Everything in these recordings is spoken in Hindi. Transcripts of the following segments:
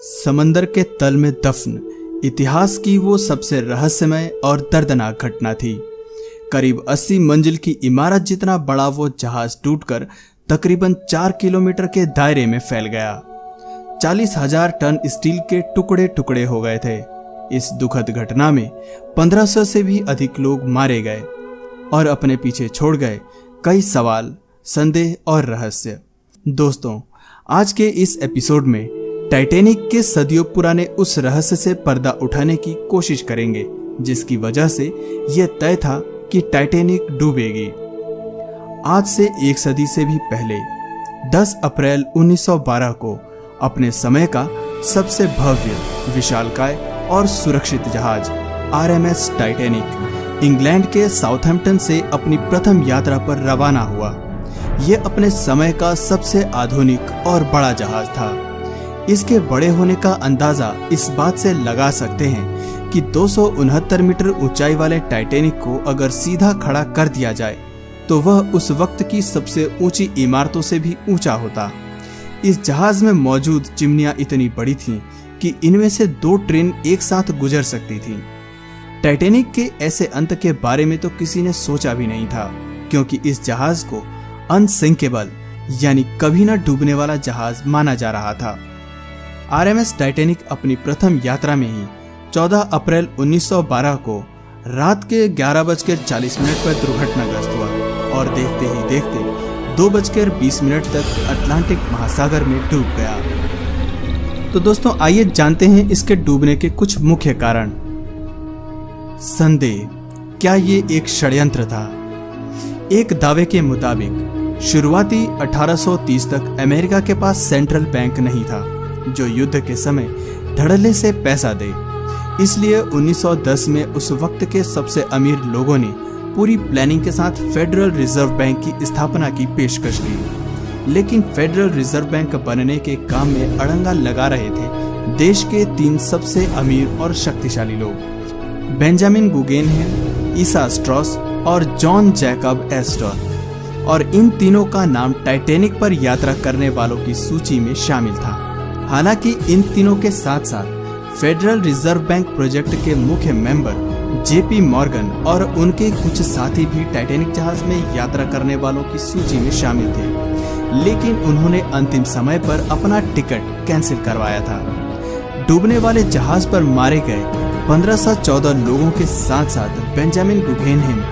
समंदर के तल में दफन इतिहास की वो सबसे रहस्यमय और दर्दनाक घटना थी। करीब 80 मंजिल की इमारत जितना बड़ा वो जहाज टूटकर तकरीबन 4 किलोमीटर के दायरे में फैल गया। 40,000 टन स्टील के टुकड़े टुकड़े हो गए थे। इस दुखद घटना में 1500 से भी अधिक लोग मारे गए और अपने पीछे छोड़ गए कई सवाल, संदेह और रहस्य। दोस्तों, आज के इस एपिसोड में टाइटैनिक के सदियों पुराने उस रहस्य से पर्दा उठाने की कोशिश करेंगे जिसकी वजह से यह तय था कि टाइटैनिक डूबेगी। आज से एक सदी से भी पहले 10 अप्रैल 1912 को अपने समय का सबसे भव्य, विशालकाय और सुरक्षित जहाज RMS टाइटैनिक इंग्लैंड के साउथहैम्पटन से अपनी प्रथम यात्रा पर रवाना हुआ। यह अपने समय का सबसे आधुनिक और बड़ा जहाज था। इसके बड़े होने का अंदाजा इस बात से लगा सकते हैं कि 269 मीटर ऊंचाई वाले टाइटैनिक को अगर सीधा खड़ा कर दिया जाए तो वह उस वक्त की सबसे ऊंची इमारतों से भी ऊंचा होता। इस जहाज में मौजूद चिमनियां इतनी बड़ी थीं कि इनमें से 2 ट्रेन एक साथ गुजर सकती थीं। टाइटैनिक के ऐसे अंत के बारे में तो किसी ने सोचा भी नहीं था, क्योंकि इस जहाज को अनसिंकेबल यानी कभी न डूबने वाला जहाज माना जा रहा था। RMS टाइटैनिक अपनी प्रथम यात्रा में ही 14 अप्रैल 1912 को रात के 11:40 पर दुर्घटनाग्रस्त हुआ और देखते ही देखते 2:20 तक अटलांटिक महासागर में डूब गया। तो दोस्तों, आइए जानते हैं इसके डूबने के कुछ मुख्य कारण। संदेह, क्या ये एक षड्यंत्र था? एक दावे के मुताबिक शुरुआती 1830 तक अमेरिका के पास सेंट्रल बैंक नहीं था जो युद्ध के समय धड़ल्ले से पैसा दे। इसलिए 1910 में उस वक्त के सबसे अमीर लोगों ने पूरी प्लानिंग के साथ फेडरल रिजर्व बैंक की स्थापना की पेशकश की। लेकिन फेडरल रिजर्व बैंक बनने के काम में अड़ंगा लगा रहे थे देश के 3 सबसे अमीर और शक्तिशाली लोग, बेंजामिन गुगेनहेम, ईसा स्ट्रॉस और जॉन जैकब एस्टर। और इन तीनों का नाम टाइटैनिक पर यात्रा करने वालों की सूची में शामिल था। हालांकि इन तीनों के साथ साथ फेडरल रिजर्व बैंक प्रोजेक्ट के मुख्य मेंबर JP मॉर्गन और उनके कुछ साथी भी टाइटैनिक जहाज में यात्रा करने वालों की सूची में शामिल थे, लेकिन उन्होंने अंतिम समय पर अपना टिकट कैंसिल करवाया था। डूबने वाले जहाज पर मारे गए 1514 लोगों के साथ साथ बेंजामिन गुगेनहेम,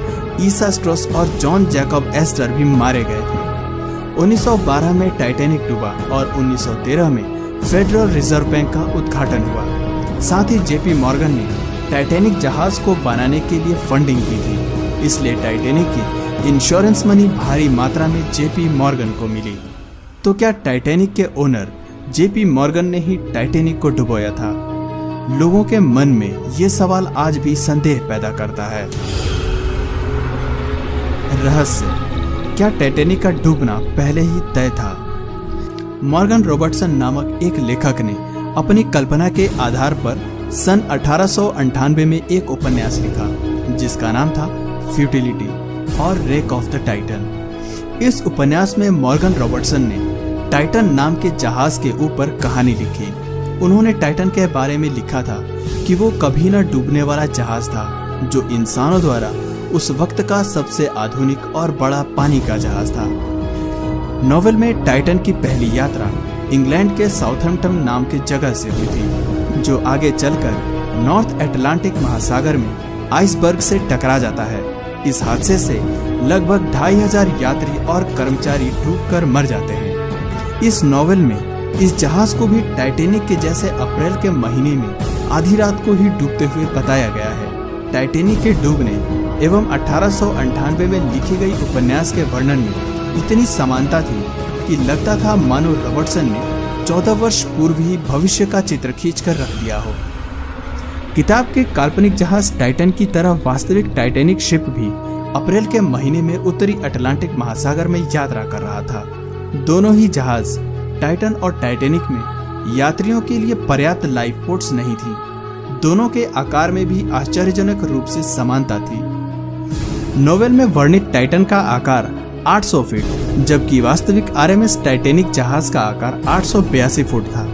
ईसा स्ट्रॉस और जॉन जैकब एस्टर भी मारे गए थे। 1912 में टाइटैनिक डूबा और 1913 में फेडरल रिजर्व बैंक का उद्घाटन हुआ। साथ ही JP मॉर्गन ने टाइटैनिक जहाज को बनाने के लिए फंडिंग की थी, इसलिए टाइटैनिक की इंश्योरेंस मनी भारी मात्रा में JP मॉर्गन को मिली। तो क्या टाइटैनिक के ओनर JP मॉर्गन ने ही टाइटैनिक को डुबोया था? लोगों के मन में ये सवाल आज भी संदेह पैदा करता है। रहस्य, क्या टाइटैनिक का डूबना पहले ही तय था? मॉर्गन रॉबर्टसन नामक एक लेखक ने अपनी कल्पना के आधार पर सन 1898 में एक उपन्यास लिखा जिसका नाम था फ्यूटिलिटी और रेक ऑफ द टाइटन। इस उपन्यास में मॉर्गन रॉबर्टसन ने टाइटन नाम के जहाज के ऊपर कहानी लिखी। उन्होंने टाइटन के बारे में लिखा था कि वो कभी न डूबने वाला जहाज था जो इंसानों द्वारा उस वक्त का सबसे आधुनिक और बड़ा पानी का जहाज था। नॉवेल में टाइटन की पहली यात्रा इंग्लैंड के साउथहैम्पटन नाम की जगह से हुई थी, जो आगे चलकर नॉर्थ अटलांटिक महासागर में आइसबर्ग से टकरा जाता है। इस हादसे से लगभग 2500 यात्री और कर्मचारी डूबकर मर जाते हैं। इस नॉवेल में इस जहाज को भी टाइटैनिक के जैसे अप्रैल के महीने में आधी रात को ही डूबते हुए बताया गया है। टाइटैनिक के डूबने एवं 1898 में लिखी गई उपन्यास के वर्णन में इतनी समानता थी कि लगता था मानो रॉबर्टसन ने 14 वर्ष पूर्व ही भविष्य का चित्र खींचकर रख दिया हो। किताब के काल्पनिक जहाज टाइटन की तरह वास्तविक टाइटैनिक शिप भी अप्रैल के महीने में उत्तरी अटलांटिक महासागर में यात्रा कर रहा था। दोनों ही जहाज टाइटन और टाइटैनिक में यात्रियों के लिए पर्याप्त लाइफ पोर्ट्स नहीं थी। दोनों के आकार में भी आश्चर्यजनक रूप से समानता थी। नोवेल में वर्णित टाइटन का आकार 800 फीट जबकि वास्तविक RMS टाइटैनिक जहाज का आकार 882 फुट था।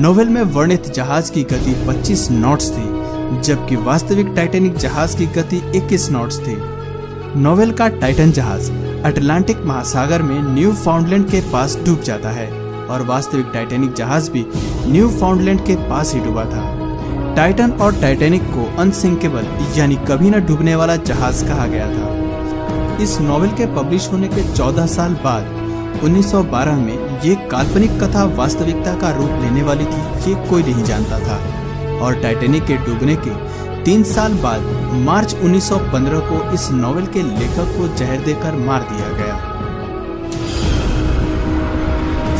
नोवेल में वर्णित जहाज की गति 25 नॉट्स थी, जबकि वास्तविक टाइटैनिक जहाज की गति 21 नॉट्स थी। नोवेल का टाइटन जहाज अटलांटिक महासागर में न्यू फाउंडलैंड के पास डूब जाता है और वास्तविक टाइटैनिक जहाज भी न्यू फाउंडलैंड के पास ही डूबा था। टाइटन और टाइटैनिक को अनसिंकेबल यानी कभी न डूबने वाला जहाज कहा गया था। इस नोवेल के पब्लिश होने के 14 साल बाद 1912 में ये काल्पनिक कथा वास्तविकता का रूप लेने वाली थी, ये कोई नहीं जानता था। और टाइटैनिक के डूबने के 3 साल बाद मार्च 1915 को इस नोवेल के लेखक को जहर देकर मार दिया गया।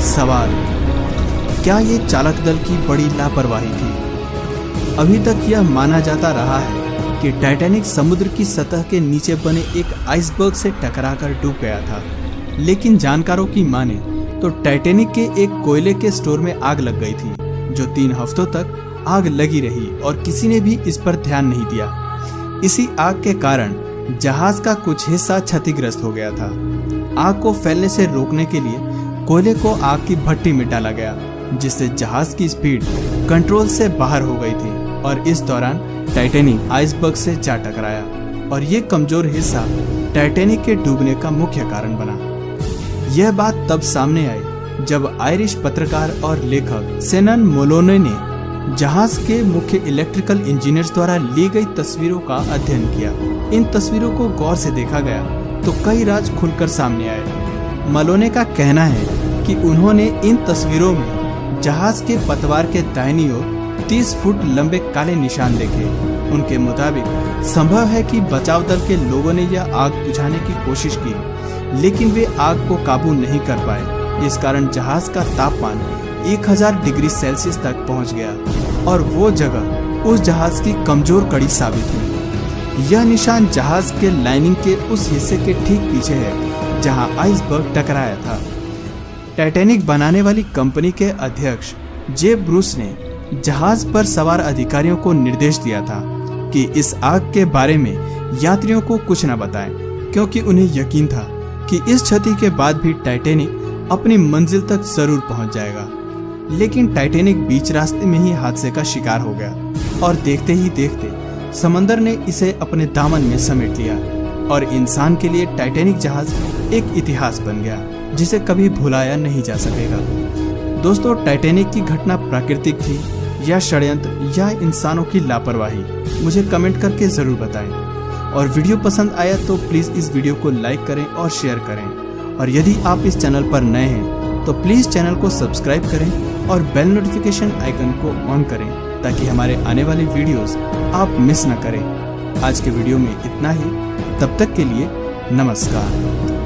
सवाल, क्या ये चालक दल की बड़ी लापरवाही थी? अभी तक यह माना जाता रहा है कि टाइटैनिक समुद्र की सतह के नीचे बने एक आइसबर्ग से टकराकर डूब गया था, लेकिन जानकारों की माने तो टाइटैनिक के एक कोयले के स्टोर में आग लग गई थी, जो 3 हफ्तों तक आग लगी रही और किसी ने भी इस पर ध्यान नहीं दिया। इसी आग के कारण जहाज का कुछ हिस्सा क्षतिग्रस्त हो गया था। आग को फैलने से रोकने के लिए कोयले को आग की भट्टी में डाला गया, जिससे जहाज की स्पीड कंट्रोल से बाहर हो गई थी और इस दौरान टाइटैनिक आइसबर्ग से जा टकराया और ये कमजोर हिस्सा टाइटैनिक के डूबने का मुख्य कारण बना। यह बात तब सामने आई जब आयरिश पत्रकार और लेखक सेनन मोलोने ने जहाज के मुख्य इलेक्ट्रिकल इंजीनियर्स द्वारा ली गई तस्वीरों का अध्ययन किया। इन तस्वीरों को गौर से देखा गया तो कई राज खुलकर सामने आए। मलोने का कहना है कि उन्होंने इन तस्वीरों में जहाज के पतवार के दाहिनी ओर 30 फुट लंबे काले निशान देखे। उनके मुताबिक संभव है कि बचाव दल के लोगों ने यह आग बुझाने की कोशिश की, लेकिन वे आग को काबू नहीं कर पाए। इस कारण जहाज का तापमान 1000 डिग्री सेल्सियस तक पहुंच गया और वो जगह उस जहाज की कमजोर कड़ी साबित हुई। यह निशान जहाज के लाइनिंग के उस हिस्से के ठीक पीछे है जहां आइसबर्ग टकराया था। टाइटैनिक बनाने वाली कंपनी के अध्यक्ष जे ब्रूस ने जहाज पर सवार अधिकारियों को निर्देश दिया था कि इस आग के बारे में यात्रियों को कुछ न बताएं, क्योंकि उन्हें यकीन था कि इस क्षति के बाद भी टाइटैनिक अपनी मंजिल तक जरूर पहुंच जाएगा। लेकिन टाइटैनिक बीच रास्ते में ही हादसे का शिकार हो गया और देखते ही देखते समंदर ने इसे अपने दामन में समेट लिया और इंसान के लिए टाइटैनिक जहाज एक इतिहास बन गया जिसे कभी भुलाया नहीं जा सकेगा। दोस्तों, टाइटैनिक की घटना प्राकृतिक थी या षड्यंत्र या इंसानों की लापरवाही, मुझे कमेंट करके जरूर बताएं। और वीडियो पसंद आया तो प्लीज़ इस वीडियो को लाइक करें और शेयर करें। और यदि आप इस चैनल पर नए हैं तो प्लीज़ चैनल को सब्सक्राइब करें और बेल नोटिफिकेशन आइकन को ऑन करें ताकि हमारे आने वाले वीडियोस आप मिस न करें। आज के वीडियो में इतना ही, तब तक के लिए नमस्कार।